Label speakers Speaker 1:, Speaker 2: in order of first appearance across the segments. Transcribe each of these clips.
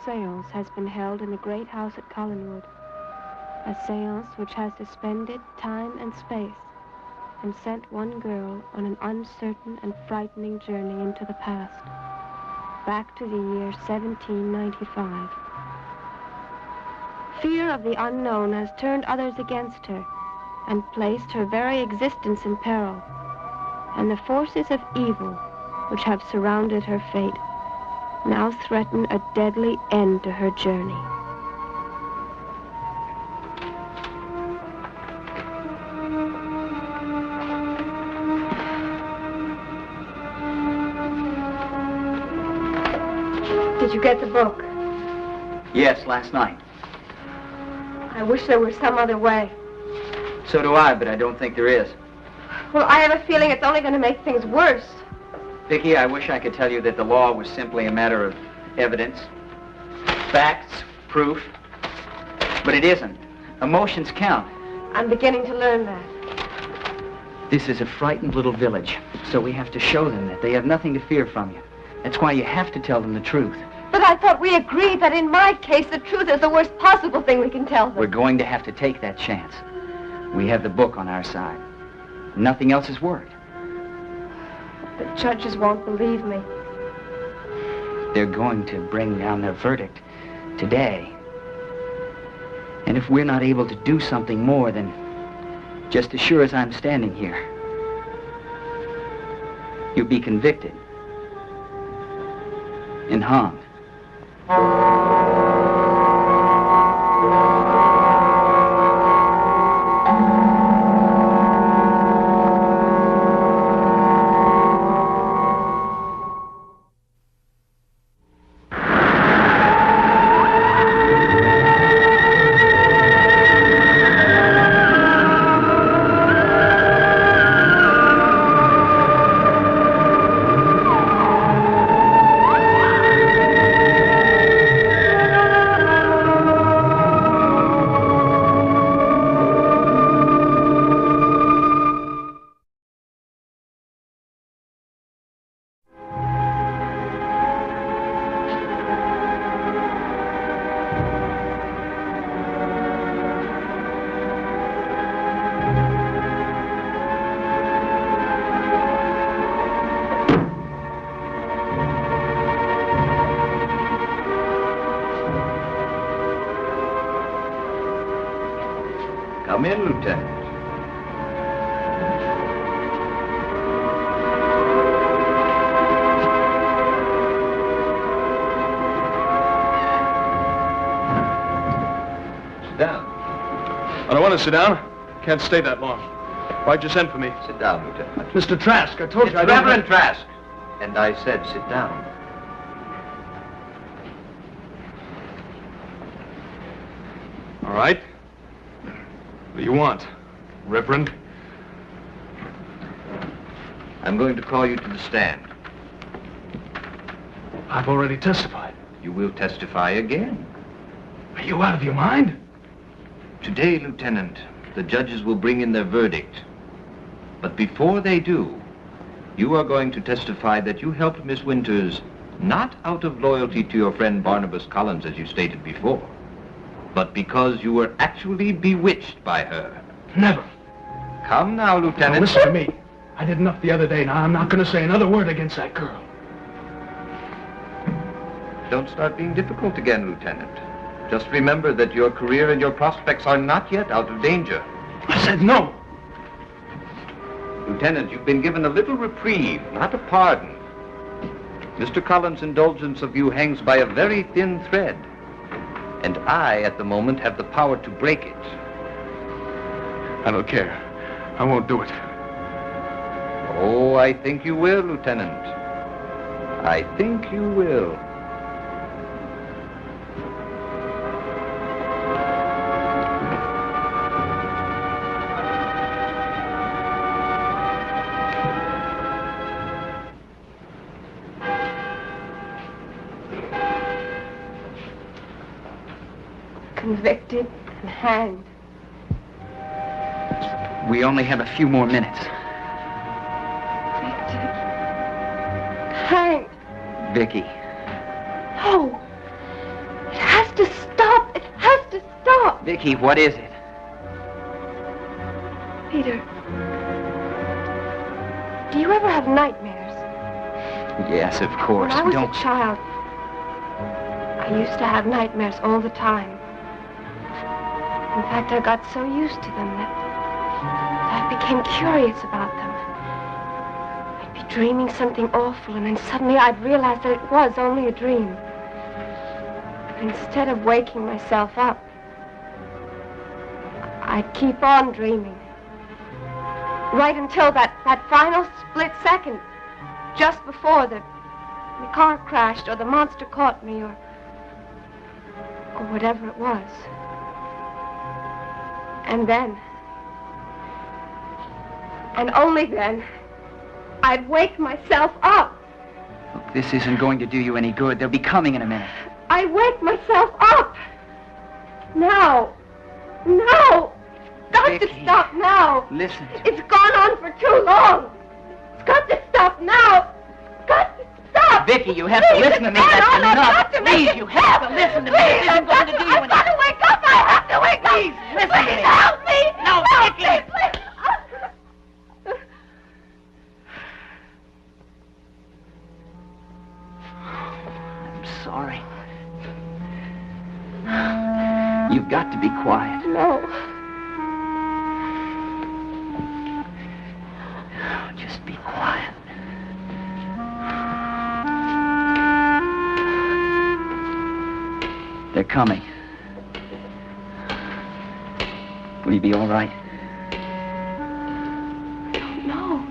Speaker 1: séance has been held in the great house at Collinwood. A séance which has suspended time and space and sent one girl on an uncertain and frightening journey into the past, back to the year 1795. Fear of the unknown has turned others against her and placed her very existence in peril, and the forces of evil which have surrounded her fate now threaten a deadly end to her journey. Did you get the book?
Speaker 2: Yes, last night.
Speaker 1: I wish there were some other way.
Speaker 2: So do I, but I don't think there is.
Speaker 1: Well, I have a feeling it's only going to make things worse.
Speaker 2: Vicki, I wish I could tell you that the law was simply a matter of evidence, facts, proof, but it isn't. Emotions count.
Speaker 1: I'm beginning to learn that.
Speaker 2: This is a frightened little village, so we have to show them that they have nothing to fear from you. That's why you have to tell them the truth.
Speaker 1: But I thought we agreed that in my case, the truth is the worst possible thing we can tell them.
Speaker 2: We're going to have to take that chance. We have the book on our side. Nothing else has worked.
Speaker 1: The judges won't believe me.
Speaker 2: They're going to bring down their verdict today. And if we're not able to do something more, then just as sure as I'm standing here, you'll be convicted and hung.
Speaker 3: Come in, Lieutenant. Sit down.
Speaker 4: I don't want to sit down. Can't stay that long. Why'd you send for me?
Speaker 3: Sit down, Lieutenant.
Speaker 4: Mr. Trask, I told you I
Speaker 3: It's
Speaker 4: don't...
Speaker 3: Reverend Trask. And I said sit down.
Speaker 4: All right. What do you want, Reverend?
Speaker 3: I'm going to call you to the stand.
Speaker 4: I've already testified.
Speaker 3: You will testify again.
Speaker 4: Are you out of your mind?
Speaker 3: Today, Lieutenant, the judges will bring in their verdict. But before they do, you are going to testify that you helped Miss Winters not out of loyalty to your friend Barnabas Collins, as you stated before, but because you were actually bewitched by her.
Speaker 4: Never.
Speaker 3: Come now,
Speaker 4: Now,
Speaker 3: Lieutenant.
Speaker 4: listen to me. I did enough the other day. Now, I'm not going to say another word against that girl.
Speaker 3: Don't start being difficult again, Lieutenant. Just remember that your career and your prospects are not yet out of danger.
Speaker 4: I said no.
Speaker 3: Lieutenant, you've been given a little reprieve, not a pardon. Mr. Collins' indulgence of you hangs by a very thin thread. And I, at the moment, have the power to break it.
Speaker 4: I don't care. I won't do it.
Speaker 3: Oh, I think you will, Lieutenant. I think you will.
Speaker 1: Convicted and hanged.
Speaker 2: We only have a few more minutes.
Speaker 1: Hanged.
Speaker 2: Vicky.
Speaker 1: Oh, to stop. It has to stop.
Speaker 2: Vicky, what is it?
Speaker 1: Peter, do you ever have nightmares?
Speaker 2: Yes, of course.
Speaker 1: When I was a child, I used to have nightmares all the time. In fact, I got so used to them that I became curious about them. I'd be dreaming something awful, and then suddenly I'd realize that it was only a dream. And instead of waking myself up, I'd keep on dreaming. Right until that final split second, just before the car crashed or the monster caught me or whatever it was. And then, and only then, I'd wake myself up.
Speaker 2: Look, this isn't going to do you any good. They'll be coming in a minute.
Speaker 1: I'd wake myself up. Now. Now. Got
Speaker 2: Vicky,
Speaker 1: to stop now.
Speaker 2: Listen to
Speaker 1: It's gone on for too long. It's got to stop now. Got to stop.
Speaker 2: Vicky, you have to listen to me. That's enough. Please, you have to listen to me. This isn't going to do you any good.
Speaker 1: I've got to wake up. I have to wake up.
Speaker 2: Please, listen to me.
Speaker 1: Help me.
Speaker 2: No,
Speaker 1: Help
Speaker 2: Vicky.
Speaker 1: me, please.
Speaker 2: I'm sorry. You've got to be quiet.
Speaker 1: No.
Speaker 2: Just be quiet. They're coming. Will you be all right?
Speaker 1: I don't know.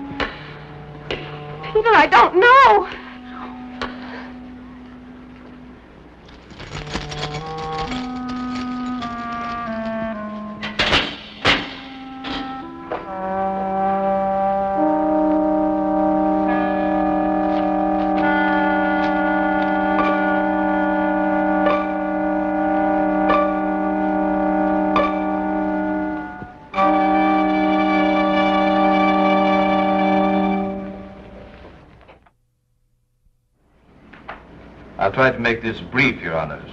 Speaker 1: Peter, I don't know.
Speaker 3: I'll try to make this brief, Your Honors.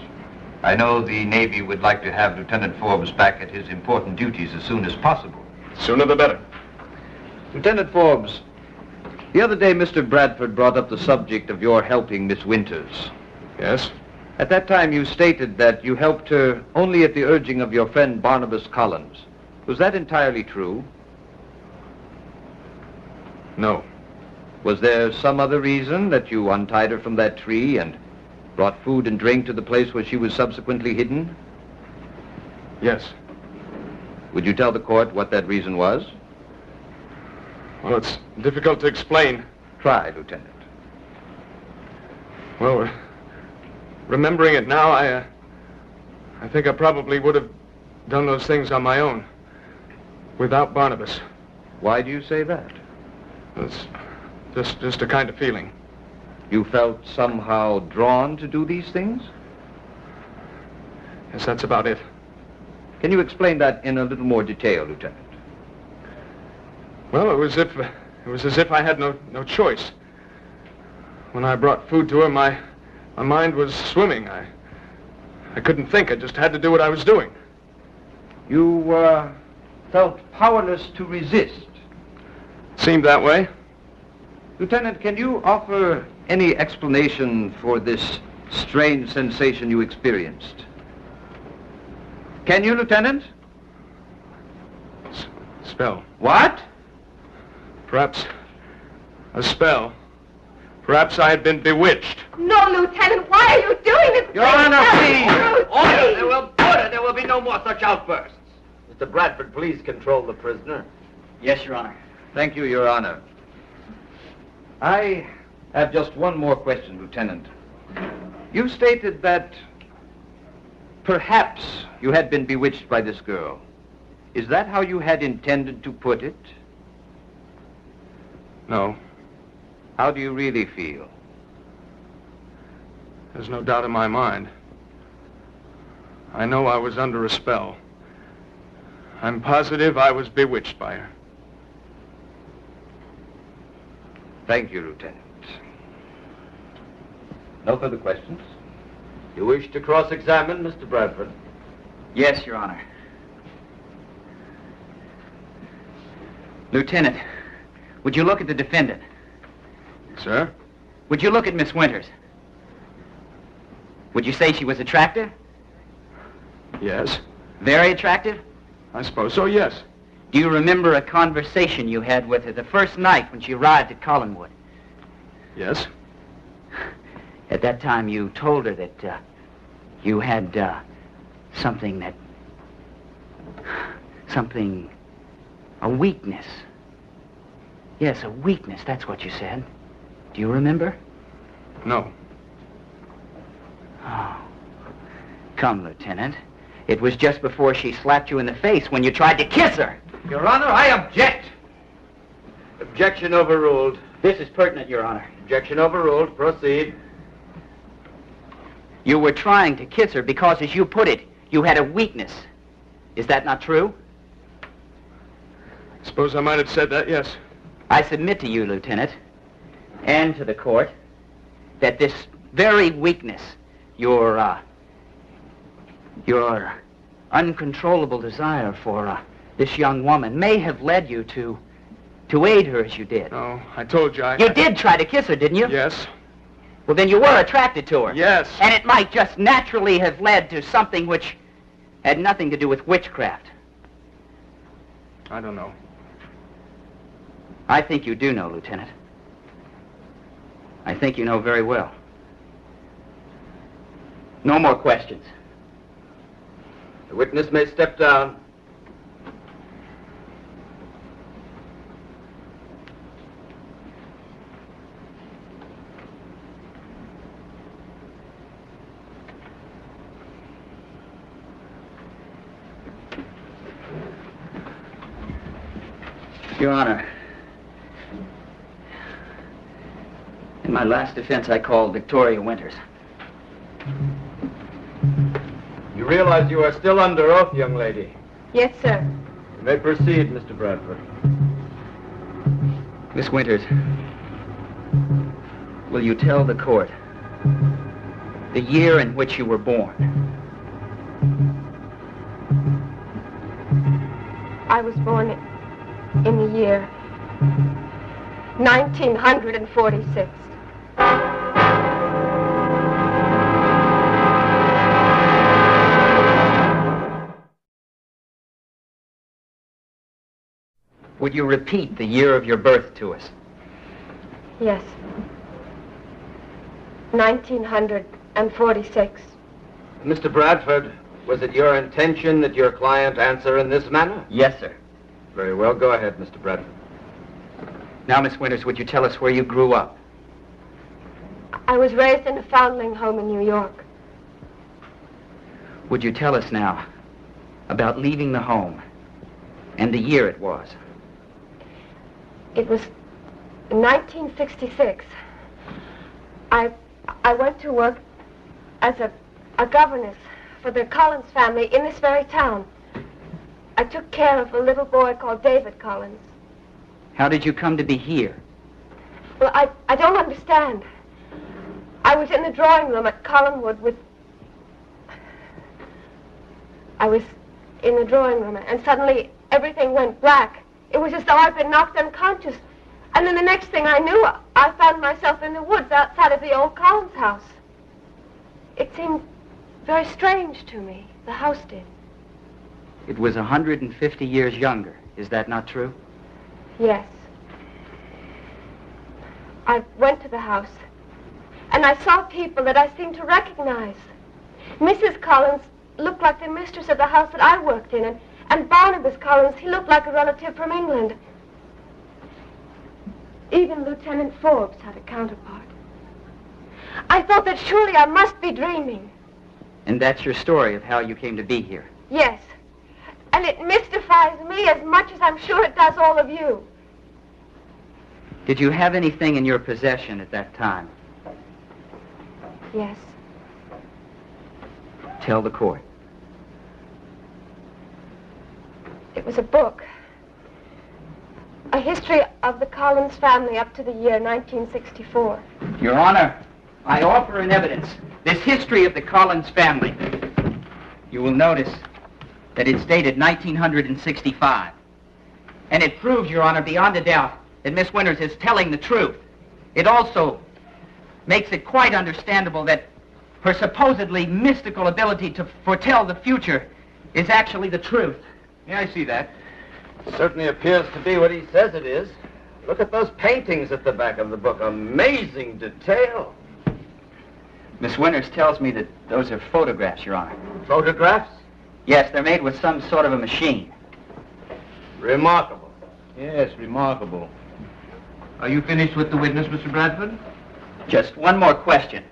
Speaker 3: I know the Navy would like to have Lieutenant Forbes back at his important duties as soon as possible.
Speaker 4: Sooner the better.
Speaker 3: Lieutenant Forbes, the other day Mr. Bradford brought up the subject of your helping Miss Winters.
Speaker 4: Yes?
Speaker 3: At that time you stated that you helped her only at the urging of your friend Barnabas Collins. Was that entirely true?
Speaker 4: No.
Speaker 3: Was there some other reason that you untied her from that tree and brought food and drink to the place where she was subsequently hidden?
Speaker 4: Yes.
Speaker 3: Would you tell the court what that reason was?
Speaker 4: Well, it's difficult to explain.
Speaker 3: Try, Lieutenant.
Speaker 4: Well, remembering it now, I think I probably would have done those things on my own, without Barnabas.
Speaker 3: Why do you say that?
Speaker 4: It's just a kind of feeling.
Speaker 3: You felt somehow drawn to do these things?
Speaker 4: Yes, that's about it.
Speaker 3: Can you explain that in a little more detail, Lieutenant?
Speaker 4: Well, it was as if I had no choice. When I brought food to her, my mind was swimming. I couldn't think. I just had to do what I was doing.
Speaker 3: You felt powerless to resist.
Speaker 4: Seemed that way.
Speaker 3: Lieutenant, can you offer any explanation for this strange sensation you experienced? Can you, Lieutenant?
Speaker 4: Spell.
Speaker 3: What?
Speaker 4: Perhaps a spell. Perhaps I had been bewitched.
Speaker 1: No, Lieutenant, why are you doing this?
Speaker 3: Your Honor, please!
Speaker 5: Order! There will be no more such outbursts. Mr. Bradford, please control the prisoner.
Speaker 2: Yes, Your Honor.
Speaker 3: Thank you, Your Honor. I have just one more question, Lieutenant. You stated that perhaps you had been bewitched by this girl. Is that how you had intended to put it?
Speaker 4: No.
Speaker 3: How do you really feel?
Speaker 4: There's no doubt in my mind. I know I was under a spell. I'm positive I was bewitched by her.
Speaker 3: Thank you, Lieutenant. No further questions?
Speaker 5: You wish to cross-examine Mr. Bradford?
Speaker 2: Yes, Your Honor. Lieutenant, would you look at the defendant?
Speaker 4: Sir?
Speaker 2: Would you look at Miss Winters? Would you say she was attractive?
Speaker 4: Yes.
Speaker 2: Very attractive?
Speaker 4: I suppose so, yes.
Speaker 2: Do you remember a conversation you had with her the first night when she arrived at Collinwood?
Speaker 4: Yes.
Speaker 2: At that time, you told her that you had a weakness. Yes, a weakness, that's what you said. Do you remember?
Speaker 4: No.
Speaker 2: Oh. Come, Lieutenant. It was just before she slapped you in the face when you tried to kiss her.
Speaker 5: Your Honor, I object. Objection overruled.
Speaker 2: This is pertinent, Your Honor.
Speaker 5: Objection overruled. Proceed.
Speaker 2: You were trying to kiss her because, as you put it, you had a weakness. Is that not true?
Speaker 4: I suppose I might have said that, yes.
Speaker 2: I submit to you, Lieutenant, and to the court, that this very weakness, your uncontrollable desire for this young woman, may have led you to aid her as you did.
Speaker 4: No, I told you
Speaker 2: You did try to kiss her, didn't you?
Speaker 4: Yes.
Speaker 2: Well, then you were attracted to her.
Speaker 4: Yes.
Speaker 2: And it might just naturally have led to something which had nothing to do with witchcraft.
Speaker 4: I don't know.
Speaker 2: I think you do know, Lieutenant. I think you know very well. No more questions.
Speaker 5: The witness may step down.
Speaker 2: Your Honor, in my last defense, I called Victoria Winters.
Speaker 5: You realize you are still under oath, young lady.
Speaker 1: Yes, sir.
Speaker 5: You may proceed, Mr. Bradford.
Speaker 2: Miss Winters, will you tell the court the year in which you were born?
Speaker 1: I was born in the year 1946.
Speaker 2: Would you repeat the year of your birth to us?
Speaker 1: Yes. 1946.
Speaker 5: Mr. Bradford, was it your intention that your client answer in this manner?
Speaker 2: Yes, sir.
Speaker 5: Very well. Go ahead, Mr. Bradford.
Speaker 2: Now, Miss Winters, would you tell us where you grew up?
Speaker 1: I was raised in a foundling home in New York.
Speaker 2: Would you tell us now about leaving the home and the year it was?
Speaker 1: It was 1966. I went to work as a governess for the Collins family in this very town. I took care of a little boy called David Collins.
Speaker 2: How did you come to be here?
Speaker 1: Well, I don't understand. I was in the drawing room at Collinwood I was in the drawing room, and suddenly everything went black. It was as though I'd been knocked unconscious. And then the next thing I knew, I found myself in the woods outside of the old Collins house. It seemed very strange to me. The house did.
Speaker 2: It was 150 years younger. Is that not true?
Speaker 1: Yes. I went to the house, and I saw people that I seemed to recognize. Mrs. Collins looked like the mistress of the house that I worked in, and Barnabas Collins, he looked like a relative from England. Even Lieutenant Forbes had a counterpart. I thought that surely I must be dreaming.
Speaker 2: And that's your story of how you came to be here?
Speaker 1: Yes. And it mystifies me as much as I'm sure it does all of you.
Speaker 2: Did you have anything in your possession at that time?
Speaker 1: Yes.
Speaker 2: Tell the court.
Speaker 1: It was a book. A history of the Collins family up to the year 1964.
Speaker 2: Your Honor, I offer in evidence this history of the Collins family. You will notice that it's dated 1965. And it proves, Your Honor, beyond a doubt, that Miss Winters is telling the truth. It also makes it quite understandable that her supposedly mystical ability to foretell the future is actually the truth.
Speaker 3: Yeah, I see that.
Speaker 5: Certainly appears to be what he says it is. Look at those paintings at the back of the book. Amazing detail.
Speaker 2: Miss Winters tells me that those are photographs, Your Honor.
Speaker 5: Photographs?
Speaker 2: Yes, they're made with some sort of a machine.
Speaker 5: Remarkable.
Speaker 3: Yes, remarkable. Are you finished with the witness, Mr. Bradford?
Speaker 2: Just one more question.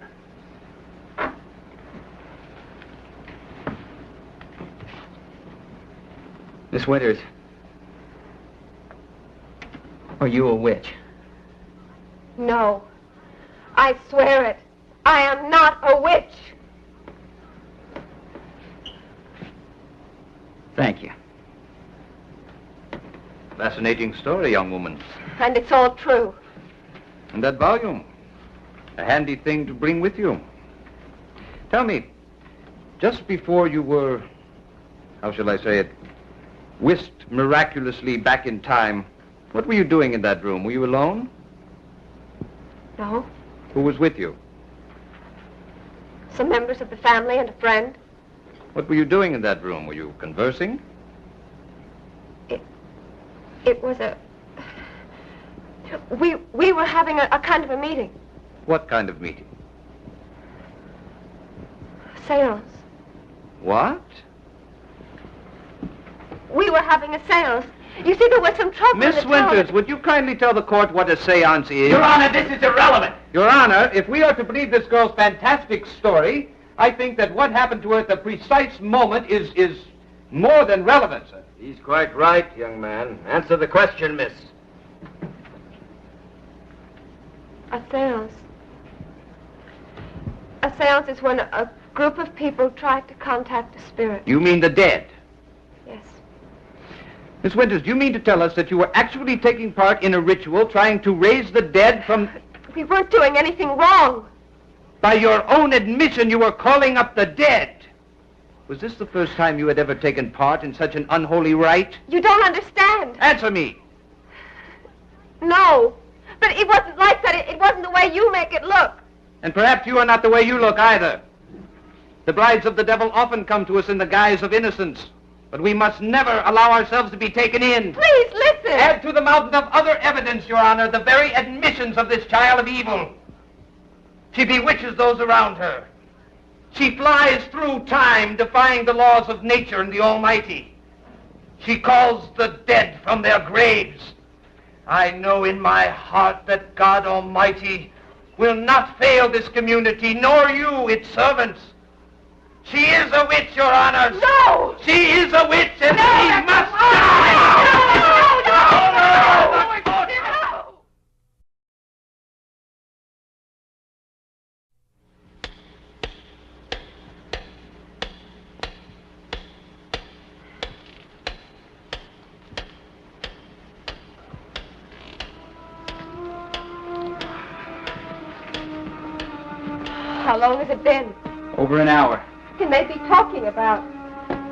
Speaker 2: Miss Winters, are you a witch?
Speaker 1: No. I swear it. I am not a witch.
Speaker 2: Thank you.
Speaker 3: Fascinating story, young woman.
Speaker 1: And it's all true.
Speaker 3: And that volume, a handy thing to bring with you. Tell me, just before you were, how shall I say it, whisked miraculously back in time, what were you doing in that room? Were you alone?
Speaker 1: No.
Speaker 3: Who was with you?
Speaker 1: Some members of the family and a friend.
Speaker 3: What were you doing in that room? Were you conversing?
Speaker 1: It was a... We were having a kind of a meeting.
Speaker 3: What kind of meeting?
Speaker 1: A seance.
Speaker 3: What?
Speaker 1: We were having a seance. You see, there was some trouble
Speaker 3: Miss
Speaker 1: in the town.
Speaker 3: Winters, would you kindly tell the court what a seance is?
Speaker 2: Your Honor, this is irrelevant.
Speaker 3: Your Honor, if we are to believe this girl's fantastic story, I think that what happened to her at the precise moment is more than relevant, sir.
Speaker 5: He's quite right, young man. Answer the question, miss.
Speaker 1: A seance. A seance is when a group of people try to contact a spirit.
Speaker 3: You mean the dead?
Speaker 1: Yes.
Speaker 3: Miss Winters, do you mean to tell us that you were actually taking part in a ritual trying to raise the dead from...
Speaker 1: We weren't doing anything wrong.
Speaker 3: By your own admission, you were calling up the dead. Was this the first time you had ever taken part in such an unholy rite?
Speaker 1: You don't understand.
Speaker 3: Answer me.
Speaker 1: No. But it wasn't like that. It wasn't the way you make it look.
Speaker 3: And perhaps you are not the way you look either. The brides of the devil often come to us in the guise of innocence. But we must never allow ourselves to be taken in.
Speaker 1: Please listen.
Speaker 3: Add to the mountain of other evidence, Your Honor, the very admissions of this child of evil. She bewitches those around her. She flies through time, defying the laws of nature and the Almighty. She calls the dead from their graves. I know in my heart that God Almighty will not fail this community, nor you, its servants. She is a witch, Your Honor.
Speaker 1: No!
Speaker 3: She is a witch, and
Speaker 1: No,
Speaker 3: she
Speaker 1: that's
Speaker 3: must
Speaker 1: a
Speaker 3: die!
Speaker 1: lie! No! No! How long has it been?
Speaker 2: Over an hour.
Speaker 1: Can they be talking about?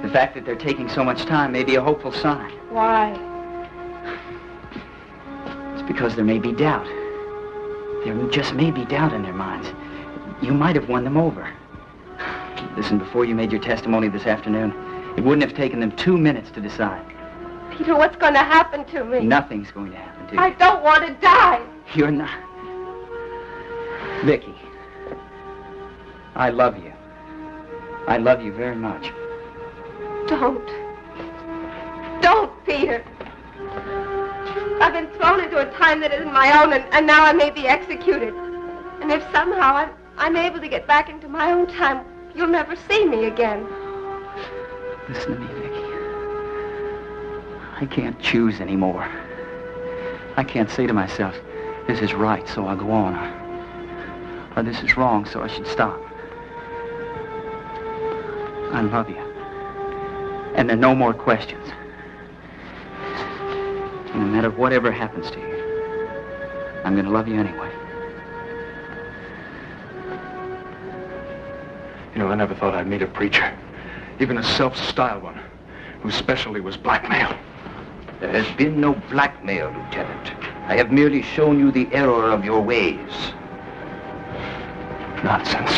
Speaker 2: The fact that they're taking so much time may be a hopeful sign.
Speaker 1: Why?
Speaker 2: It's because there may be doubt. There just may be doubt in their minds. You might have won them over. Listen, before you made your testimony this afternoon, it wouldn't have taken them 2 minutes to decide.
Speaker 1: Peter, what's going to happen to me?
Speaker 2: Nothing's going to happen to you.
Speaker 1: I don't want to die.
Speaker 2: You're not... Vicky, I love you. I love you very much.
Speaker 1: Don't. Don't, Peter. I've been thrown into a time that isn't my own, and now I may be executed. And if somehow I'm able to get back into my own time, you'll never see me again.
Speaker 2: Listen to me, Vicky. I can't choose anymore. I can't say to myself, this is right, so I'll go on. Or this is wrong, so I should stop. I love you. And there are no more questions. No matter whatever happens to you, I'm going to love you anyway.
Speaker 4: You know, I never thought I'd meet a preacher, even a self-styled one, whose specialty was blackmail.
Speaker 3: There has been no blackmail, Lieutenant. I have merely shown you the error of your ways.
Speaker 4: Nonsense.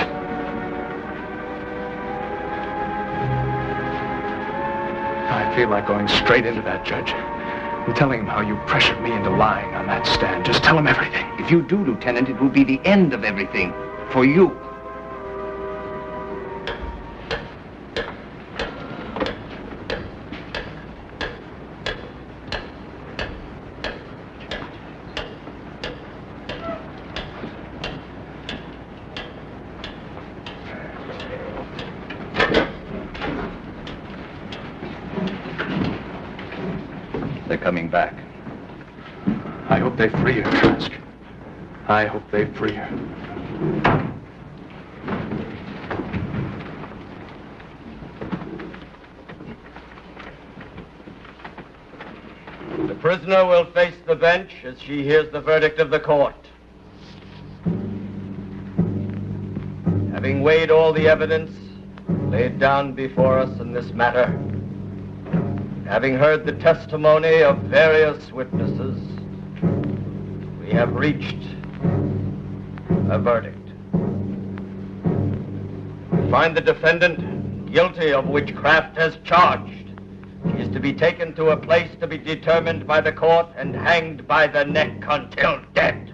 Speaker 4: I feel like going straight into that judge and telling him how you pressured me into lying on that stand. Just tell him everything.
Speaker 3: If you do, Lieutenant, it will be the end of everything. For you. They're coming back.
Speaker 4: I hope they free you, Trask. I hope they free you.
Speaker 5: The prisoner will face the bench as she hears the verdict of the court. Having weighed all the evidence laid down before us in this matter, having heard the testimony of various witnesses, we have reached a verdict. We find the defendant guilty of witchcraft as charged. She is to be taken to a place to be determined by the court and hanged by the neck until dead.